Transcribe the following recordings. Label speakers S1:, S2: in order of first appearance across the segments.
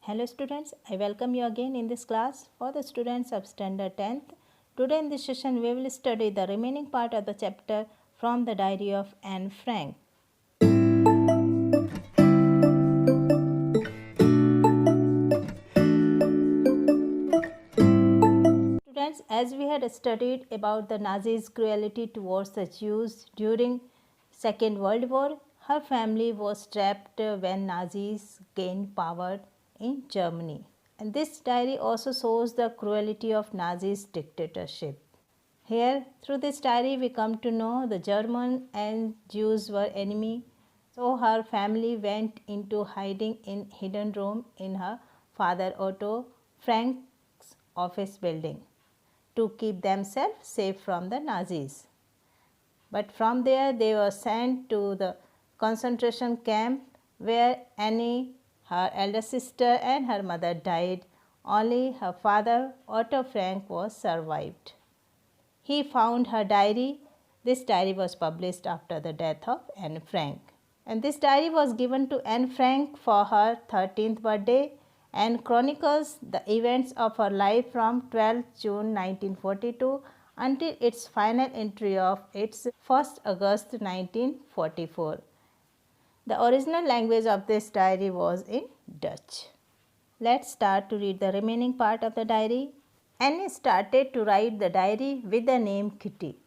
S1: Hello students, I welcome you again in this class for the students of standard 10th. Today in this session we will study the remaining part of the chapter from the diary of Anne Frank. Students, as we had studied about the Nazis' cruelty towards the Jews during Second World War, her family was trapped when Nazis gained power in Germany. And this diary also shows the cruelty of Nazis' dictatorship. Here, through this diary, we come to know the German and Jews were enemy. So her family went into hiding in hidden room in her father Otto Frank's office building to keep themselves safe from the Nazis. But from there they were sent to the concentration camp where Annie, her elder sister and her mother died. Only her father Otto Frank was survived. He found her diary. This diary was published after the death of Anne Frank. And this diary was given to Anne Frank for her 13th birthday and chronicles the events of her life from 12 June 1942 until its final entry of its 1st August 1944. The original language of this diary was in Dutch. Let's start to read the remaining part of the diary. Annie started to write the diary with the name Kitty.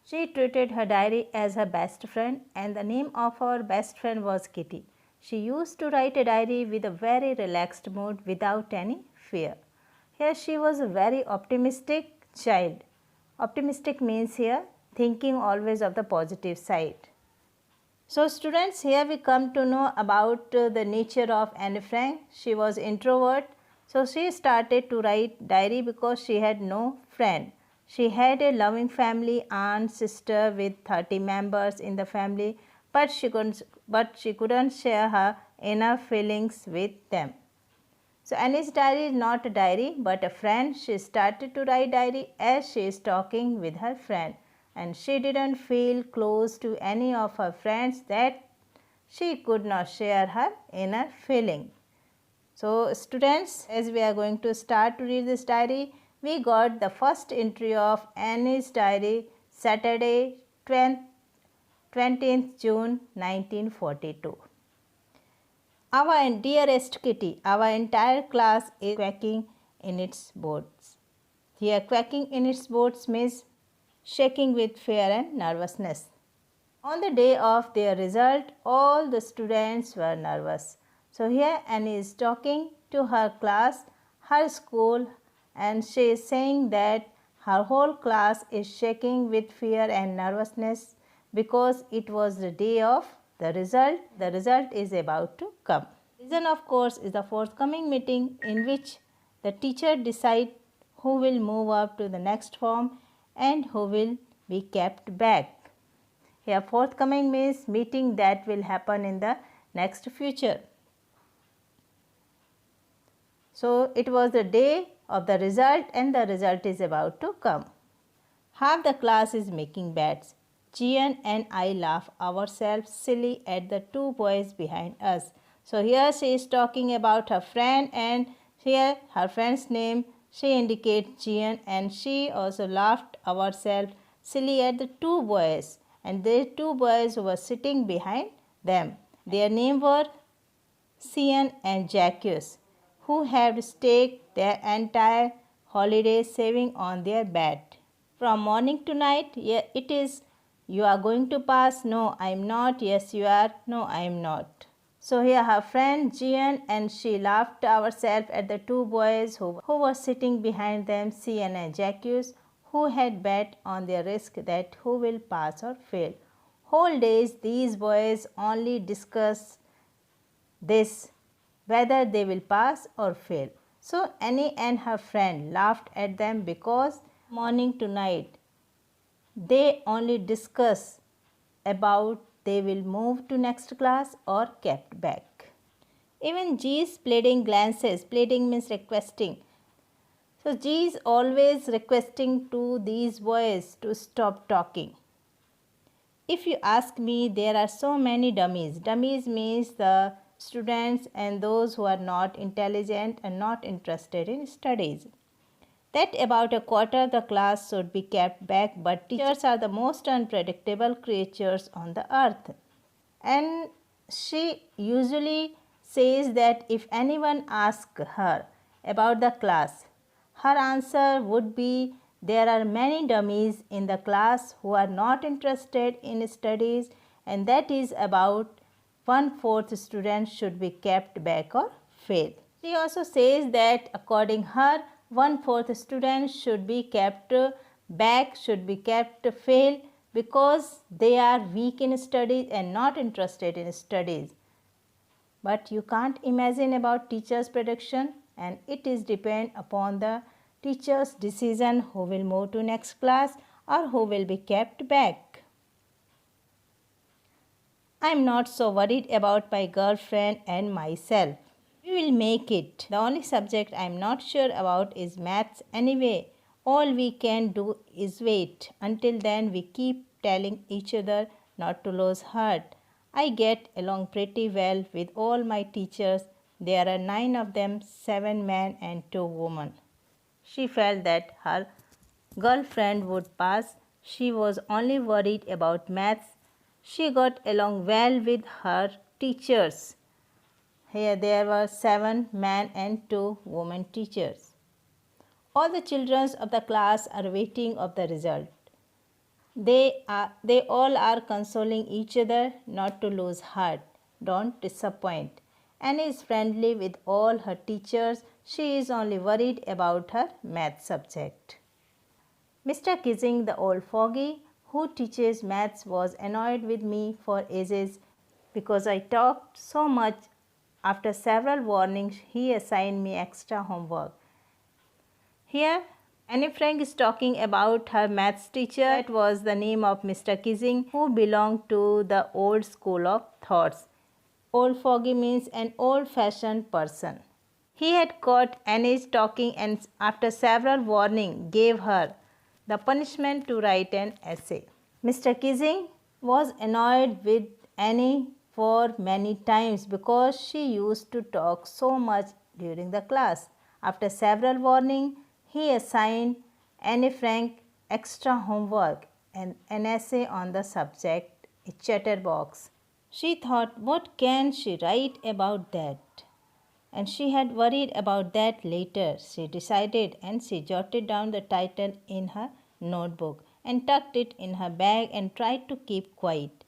S1: She treated her diary as her best friend, and the name of her best friend was Kitty. She used to write a diary with a very relaxed mood without any fear. Here she was a very optimistic child. Optimistic means here thinking always of the positive side. So students, here we come to know about the nature of Anne Frank. She was introvert. So she started to write diary because she had no friend. She had a loving family, aunt, sister with 30 members in the family, but she couldn't share her inner feelings with them. So Annie's diary is not a diary but a friend. She started to write diary as she is talking with her friend, and she didn't feel close to any of her friends that she could not share her inner feeling. So students, as we are going to start to read this diary, we got the first entry of Annie's diary, Saturday 20th June 1942. Our dearest Kitty, our entire class is quaking in its boots. Here, quaking in its boots means shaking with fear and nervousness. On the day of their result, all the students were nervous. So here Annie is talking to her class, her school, and she is saying that her whole class is shaking with fear and nervousness because it was the day of the result. The result is about to come. Reason, of course, is the forthcoming meeting in which the teacher decides who will move up to the next form and who will be kept back. Here forthcoming means meeting that will happen in the next future. So it was the day of the result and the result is about to come. Half the class is making bets. Jian and I laugh ourselves silly at the two boys behind us. So here she is talking about her friend, and here her friend's name she indicates Jian, and she also laughed ourselves silly at the two boys, and the two boys who were sitting behind them. Their names were Cian and Jacques, who had staked their entire holiday saving on their bet. From morning to night, it is, you are going to pass, no I am not, yes you are, no I am not. So here her friend Jian and she laughed ourselves at the two boys who were sitting behind them, Cian and Jacques, who had bet on their risk that who will pass or fail. Whole days these boys only discuss this, whether they will pass or fail. So Annie and her friend laughed at them because morning to night they only discuss about they will move to next class or kept back. Even G's pleading glances, pleading means requesting. So G is always requesting to these boys to stop talking. If you ask me, there are so many dummies. Dummies means the students and those who are not intelligent and not interested in studies. That about a quarter of the class should be kept back, but teachers are the most unpredictable creatures on the earth. And she usually says that if anyone asks her about the class, her answer would be there are many dummies in the class who are not interested in studies, and that is about 1/4 students should be kept back or fail. She also says that according her 1/4 students should be kept back, should be kept fail because they are weak in studies and not interested in studies. But you can't imagine about teachers' prediction, and it is depend upon the teacher's decision who will move to next class or who will be kept back. I am not so worried about my girlfriend and myself. We will make it. The only subject I am not sure about is maths anyway. All we can do is wait. Until then, we keep telling each other not to lose heart. I get along pretty well with all my teachers. There are 9 of them, 7 men and 2 women. She felt that her girlfriend would pass. She was only worried about maths. She got along well with her teachers. Here there were 7 men and 2 women teachers. All the children of the class are waiting of the result. They all are consoling each other not to lose heart. Don't disappoint. Annie is friendly with all her teachers. She is only worried about her math subject. Mr. Kissing, the old fogey who teaches maths, was annoyed with me for ages because I talked so much. After several warnings, he assigned me extra homework. Here, Annie Frank is talking about her maths teacher. That was the name of Mr. Kissing, who belonged to the old school of thoughts. Old fogey means an old-fashioned person. He had caught Annie talking and after several warnings gave her the punishment to write an essay. Mr. Kissing was annoyed with Annie for many times because she used to talk so much during the class. After several warnings, he assigned Annie Frank extra homework and an essay on the subject, a chatterbox. She thought, what can she write about that? And she had worried about that later. She decided and she jotted down the title in her notebook and tucked it in her bag and tried to keep quiet.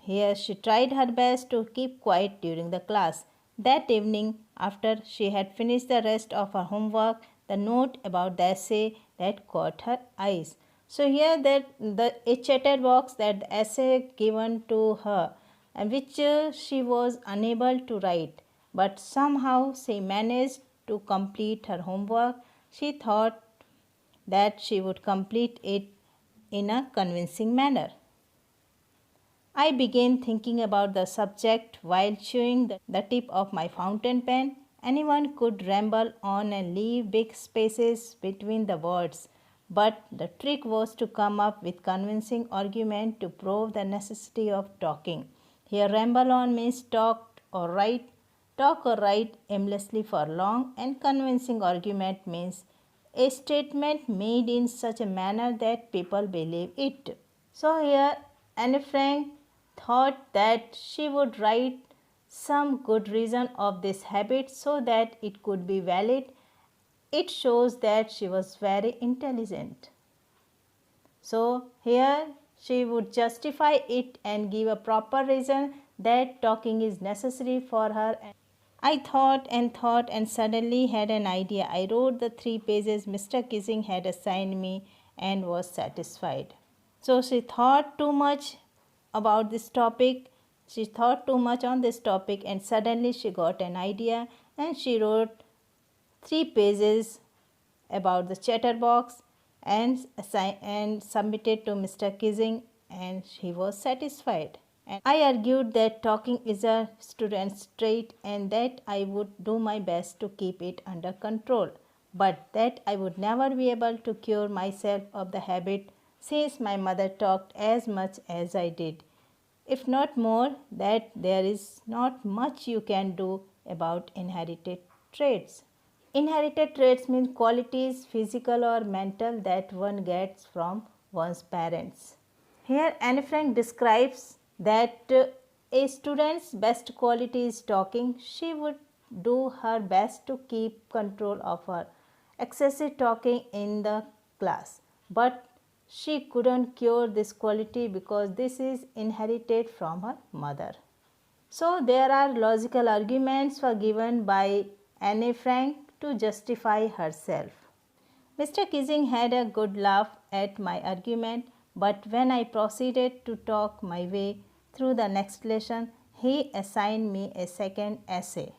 S1: Here she tried her best to keep quiet during the class. That evening, after she had finished the rest of her homework, the note about the essay that caught her eyes. So here that a chatterbox, that the essay given to her, and which she was unable to write, but somehow she managed to complete her homework. She thought that she would complete it in a convincing manner. I began thinking about the subject while chewing the tip of my fountain pen. Anyone could ramble on and leave big spaces between the words, but the trick was to come up with convincing argument to prove the necessity of talking. Here ramble on means talk or write aimlessly for long, and convincing argument means a statement made in such a manner that people believe it. So here Anne Frank thought that she would write some good reason of this habit so that it could be valid. It shows that she was very intelligent. So here she would justify it and give a proper reason that talking is necessary for her. I thought and suddenly had an idea. I wrote the 3 pages Mr. Kissing had assigned me and was satisfied. So she thought too much about this topic. She thought too much on this topic and suddenly she got an idea and she wrote 3 pages about the chatterbox and submitted to Mr. Kissing, and he was satisfied. And I argued that talking is a student's trait and that I would do my best to keep it under control, but that I would never be able to cure myself of the habit since my mother talked as much as I did. if not more, that there is not much you can do about inherited traits. Inherited traits mean qualities, physical or mental, that one gets from one's parents. Here Anne Frank describes that a student's best quality is talking. She would do her best to keep control of her excessive talking in the class, but she couldn't cure this quality because this is inherited from her mother. So there are logical arguments were given by Anne Frank to justify herself. Mr. Kissing had a good laugh at my argument, but when I proceeded to talk my way through the next lesson, he assigned me a second essay.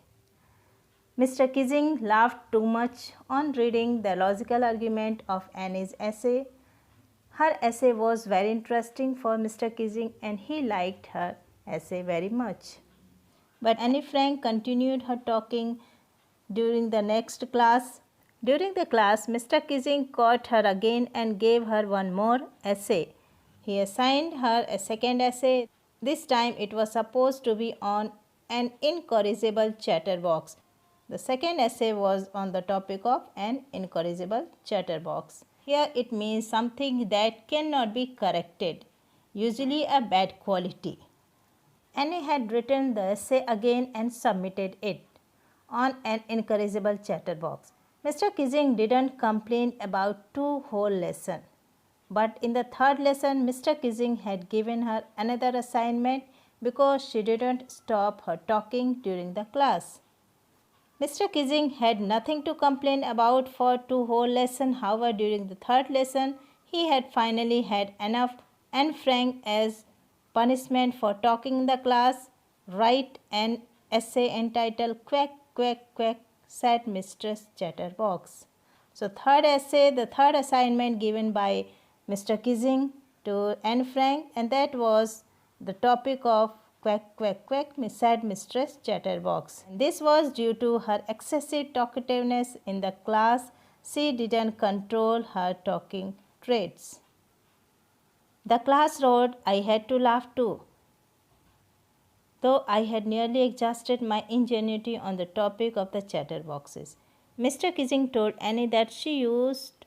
S1: Mr. Kissing laughed too much on reading the logical argument of Annie's essay. Her essay was very interesting for Mr. Kissing and he liked her essay very much. But Anne Frank continued her talking during the next class. During the class, Mr. Kissing caught her again and gave her one more essay. He assigned her a second essay. This time it was supposed to be on an incorrigible chatterbox. The second essay was on the topic of an incorrigible chatterbox. Here it means something that cannot be corrected, usually a bad quality. Annie had written the essay again and submitted it on an incorrigible chatterbox. Mr. Kissing didn't complain about 2 whole lessons. But in the third lesson, Mr. Kissing had given her another assignment because she didn't stop her talking during the class. Mr. Kissing had nothing to complain about for 2 whole lessons. However, during the third lesson, he had finally had enough. Anne Frank, as punishment for talking in the class, write an essay entitled Quack, Quack, Quack, said Mistress Chatterbox. So third essay, the third assignment given by Mr. Kissing to Anne Frank, and that was the topic of Quack, Quack, Quack, said Mistress Chatterbox. This was due to her excessive talkativeness in the class. She didn't control her talking traits. The class wrote, I had to laugh too, though I had nearly exhausted my ingenuity on the topic of the chatterboxes. Mr. Kissing told Annie that she used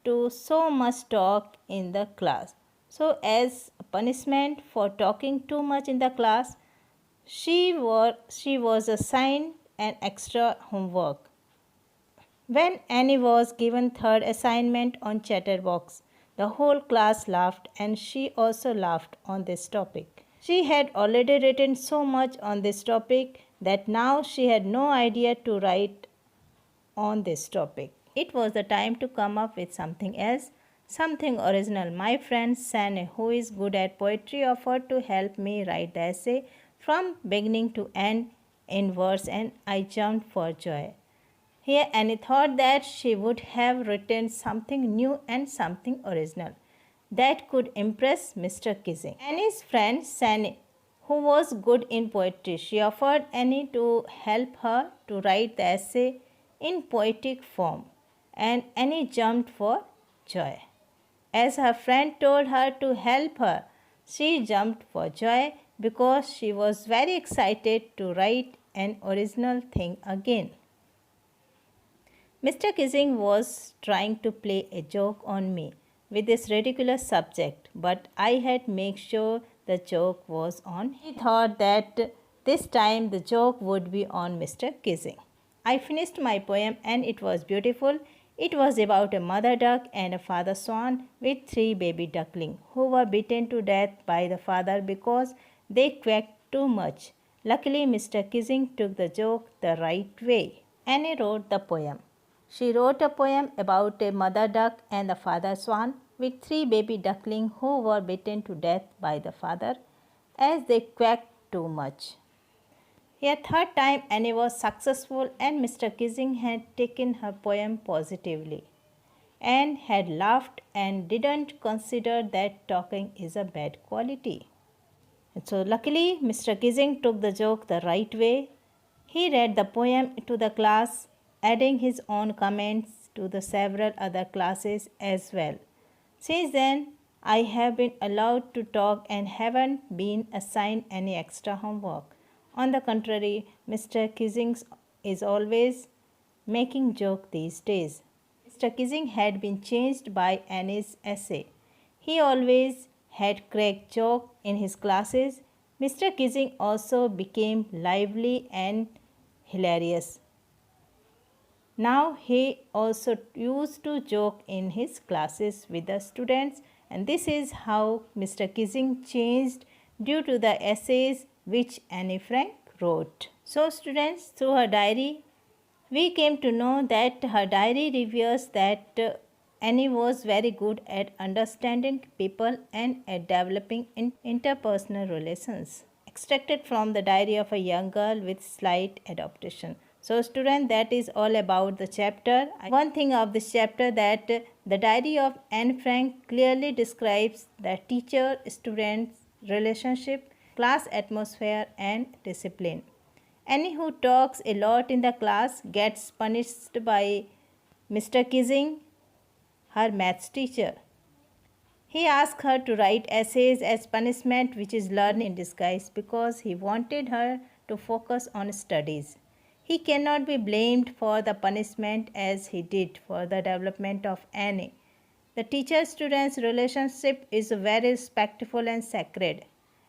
S1: to so much talk in the class. So as a punishment for talking too much in the class, she was assigned an extra homework. When Annie was given third assignment on chatterbox, the whole class laughed and she also laughed on this topic. She had already written so much on this topic that now she had no idea to write on this topic. It was the time to come up with something else, something original. My friend Sane, who is good at poetry, offered to help me write the essay from beginning to end in verse, and I jumped for joy. Here Annie thought that she would have written something new and something original that could impress Mr. Kissing. Annie's friend Sane, who was good in poetry, she offered Annie to help her to write the essay in poetic form, and Annie jumped for joy. As her friend told her to help her, she jumped for joy because she was very excited to write an original thing again. Mr. Kissing was trying to play a joke on me with this ridiculous subject, but I had made sure the joke was on him. He thought that this time the joke would be on Mr. Kissing. I finished my poem and it was beautiful. It was about a mother duck and a father swan with 3 baby ducklings who were beaten to death by the father because they quacked too much. Luckily, Mr. Kissing took the joke the right way. Annie wrote the poem. She wrote a poem about a mother duck and a father swan with 3 baby ducklings who were beaten to death by the father as they quacked too much. A third time Annie was successful and Mr. Kissing had taken her poem positively and had laughed and didn't consider that talking is a bad quality. So luckily Mr. Kissing took the joke the right way. He read the poem to the class, adding his own comments to the several other classes as well. Since then, I have been allowed to talk and haven't been assigned any extra homework. On the contrary, Mr. Kissing is always making joke these days. Mr. Kissing had been changed by Annie's essay. He always had cracked joke in his classes. Mr. Kissing also became lively and hilarious. Now he also used to joke in his classes with the students, and this is how Mr. Kissing changed due to the essays which Annie Frank wrote. So students, through her diary, we came to know that her diary reveals that Annie was very good at understanding people and at developing interpersonal relations. Extracted from the diary of a young girl with slight adaptation. So student, that is all about the chapter. One thing of this chapter, that the diary of Anne Frank clearly describes the teacher-student relationship, class atmosphere and discipline. Annie, who talks a lot in the class, gets punished by Mr. Kissing, her maths teacher. He asked her to write essays as punishment, which is learning in disguise, because he wanted her to focus on studies. He cannot be blamed for the punishment as he did for the development of Annie. The teacher-student's relationship is very respectful and sacred,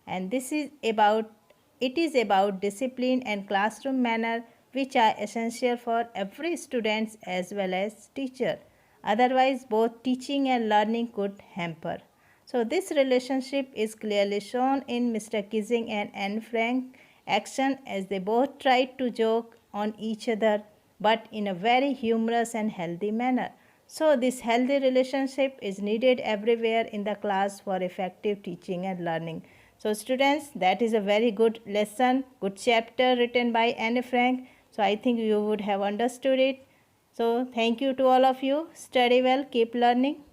S1: and it is about discipline and classroom manner, which are essential for every student as well as teacher. Otherwise, both teaching and learning could hamper. So this relationship is clearly shown in Mr. Kissing and Anne Frank action, as they both tried to joke on each other, but in a very humorous and healthy manner. So this healthy relationship is needed everywhere in the class for effective teaching and learning. So students, that is a very good lesson, good chapter written by Anne Frank. So I think you would have understood it. So thank you to all of you. Study well, keep learning.